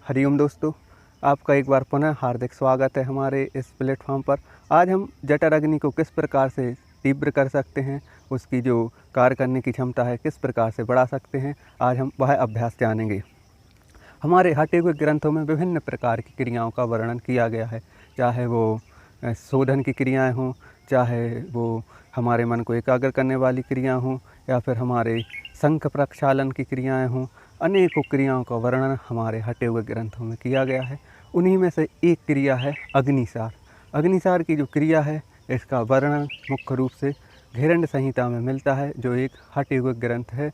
हरिओम दोस्तों, आपका एक बार पुनः हार्दिक स्वागत है हमारे इस प्लेटफॉर्म पर। आज हम जठर अग्नि को किस प्रकार से तीव्र कर सकते हैं, उसकी जो कार्य करने की क्षमता है किस प्रकार से बढ़ा सकते हैं, आज हम वह अभ्यास जानेंगे। हमारे हटे हुए ग्रंथों में विभिन्न प्रकार की क्रियाओं का वर्णन किया गया है, चाहे वो शोधन की क्रियाएं हों, चाहे वो हमारे मन को एकाग्र करने वाली क्रिया हों, या फिर हमारे शंख प्रक्षालन की क्रियाएं हों। अनेकों क्रियाओं का वर्णन हमारे हटे हुए ग्रंथों में किया गया है। उन्हीं में से एक क्रिया है अग्निसार। अग्निसार की जो क्रिया है, इसका वर्णन मुख्य रूप से घेरंड संहिता में मिलता है, जो एक हटे हुए ग्रंथ है।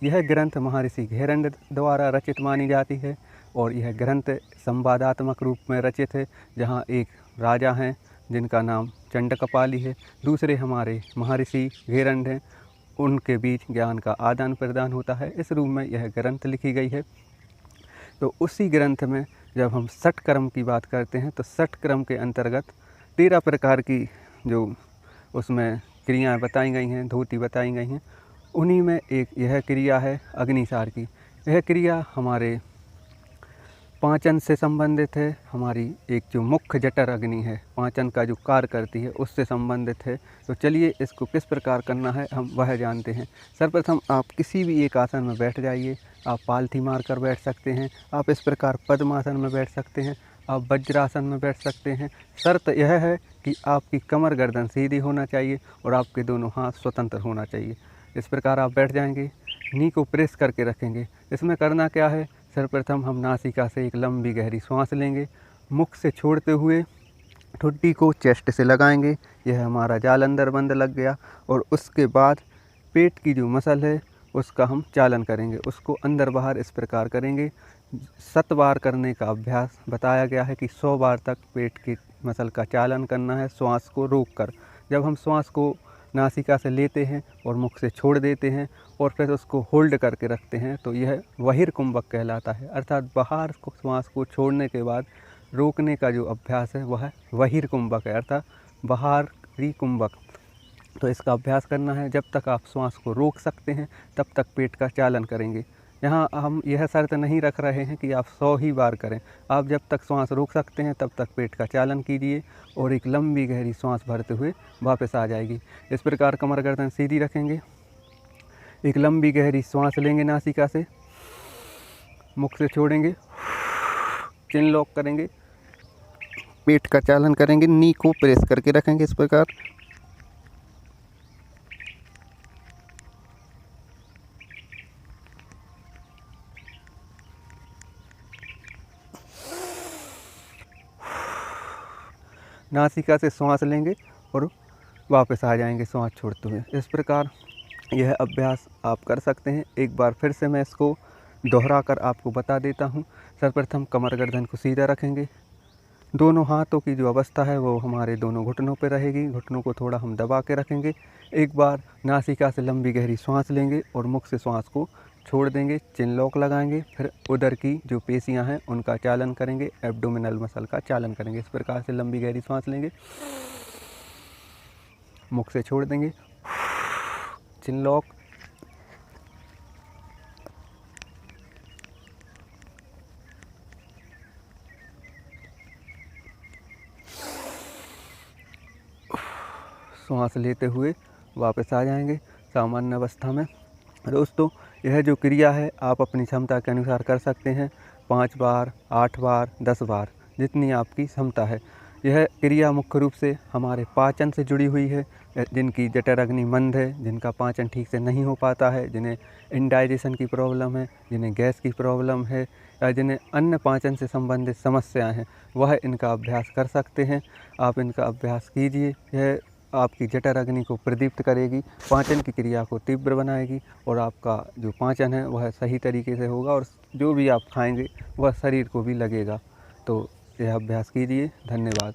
यह ग्रंथ महर्षि घेरंड द्वारा रचित मानी जाती है, और यह ग्रंथ संवादात्मक रूप में रचित है, जहाँ एक राजा हैं जिनका नाम चंडकपाली है, दूसरे हमारे महर्षि घेरंड हैं, उनके बीच ज्ञान का आदान प्रदान होता है। इस रूप में यह ग्रंथ लिखी गई है। तो उसी ग्रंथ में जब हम षट कर्म की बात करते हैं, तो षट कर्म के अंतर्गत 13 प्रकार की जो उसमें क्रियाएं बताई गई हैं, धोती बताई गई हैं, उन्हीं में एक यह क्रिया है अग्निसार की। यह क्रिया हमारे पाचन से संबंधित है। हमारी एक जो मुख्य जठर अग्नि है, पाचन का जो कार्य करती है, उससे संबंधित है। तो चलिए इसको किस प्रकार करना है हम वह जानते हैं। सर्वप्रथम आप किसी भी एक आसन में बैठ जाइए। आप पालथी मार कर बैठ सकते हैं, आप इस प्रकार पद्मासन में बैठ सकते हैं, आप वज्रासन में बैठ सकते हैं। शर्त यह है कि आपकी कमर गर्दन सीधी होना चाहिए और आपके दोनों हाथ स्वतंत्र होना चाहिए। इस प्रकार आप बैठ जाएंगे, नी को प्रेस करके रखेंगे। इसमें करना क्या है, सर्वप्रथम हम नासिका से एक लंबी गहरी सांस लेंगे, मुख से छोड़ते हुए ठुड्डी को चेस्ट से लगाएंगे। यह हमारा जाल अंदर बंद लग गया। और उसके बाद पेट की जो मसल है उसका हम चालन करेंगे, उसको अंदर बाहर इस प्रकार करेंगे। 7 बार करने का अभ्यास बताया गया है कि 100 बार तक पेट की मसल का चालन करना है, श्वास को रोक कर। जब हम श्वास को नासिका से लेते हैं और मुख से छोड़ देते हैं और फिर उसको होल्ड करके रखते हैं, तो यह बहिर्कुंभक कहलाता है। अर्थात बाहर को श्वास को छोड़ने के बाद रोकने का जो अभ्यास है वह बहिर्कुंभक है, अर्थात बाहरी कुंभक। तो इसका अभ्यास करना है। जब तक आप श्वास को रोक सकते हैं तब तक पेट का चालन करेंगे। यहाँ हम यह शर्त नहीं रख रहे हैं कि आप 100 ही बार करें। आप जब तक श्वास रोक सकते हैं तब तक पेट का चालन कीजिए और एक लंबी गहरी श्वास भरते हुए वापस आ जाएगी। इस प्रकार कमर गर्दन सीधी रखेंगे, एक लंबी गहरी श्वास लेंगे नासिका से, मुख से छोड़ेंगे, चिन लॉक करेंगे, पेट का चालन करेंगे, नी को प्रेस करके रखेंगे इस प्रकार। नासिका से श्वास लेंगे और वापस आ जाएंगे श्वास छोड़ते हुए। इस प्रकार यह अभ्यास आप कर सकते हैं। एक बार फिर से मैं इसको दोहरा कर आपको बता देता हूँ। सर्वप्रथम कमर गर्दन को सीधा रखेंगे, दोनों हाथों की जो अवस्था है वो हमारे दोनों घुटनों पर रहेगी, घुटनों को थोड़ा हम दबा के रखेंगे। एक बार नासिका से लंबी गहरी सांस लेंगे और मुख से श्वास को छोड़ देंगे, चिन लॉक लगाएंगे। फिर उदर की जो पेशियां हैं उनका चालन करेंगे, एब्डोमिनल मसल का चालन करेंगे। इस प्रकार से लंबी गहरी सांस लेंगे, मुख से छोड़ देंगे, चिन लॉक, श्वास लेते हुए वापस आ जाएंगे सामान्य अवस्था में। दोस्तों, यह जो क्रिया है आप अपनी क्षमता के अनुसार कर सकते हैं। 5 बार, 8 बार, 10 बार, जितनी आपकी क्षमता है। यह क्रिया मुख्य रूप से हमारे पाचन से जुड़ी हुई है। जिनकी जठर अग्नि मंद है, जिनका पाचन ठीक से नहीं हो पाता है, जिन्हें इंडाइजेशन की प्रॉब्लम है, जिन्हें गैस की प्रॉब्लम है, या जिन्हें अन्य पाचन से संबंधित समस्याएं हैं, वह इनका अभ्यास कर सकते हैं। आप इनका अभ्यास कीजिए। यह आपकी जठर अग्नि को प्रदीप्त करेगी, पाचन की क्रिया को तीव्र बनाएगी और आपका जो पाचन है वह सही तरीके से होगा और जो भी आप खाएंगे वह शरीर को भी लगेगा। तो यह अभ्यास कीजिए। धन्यवाद।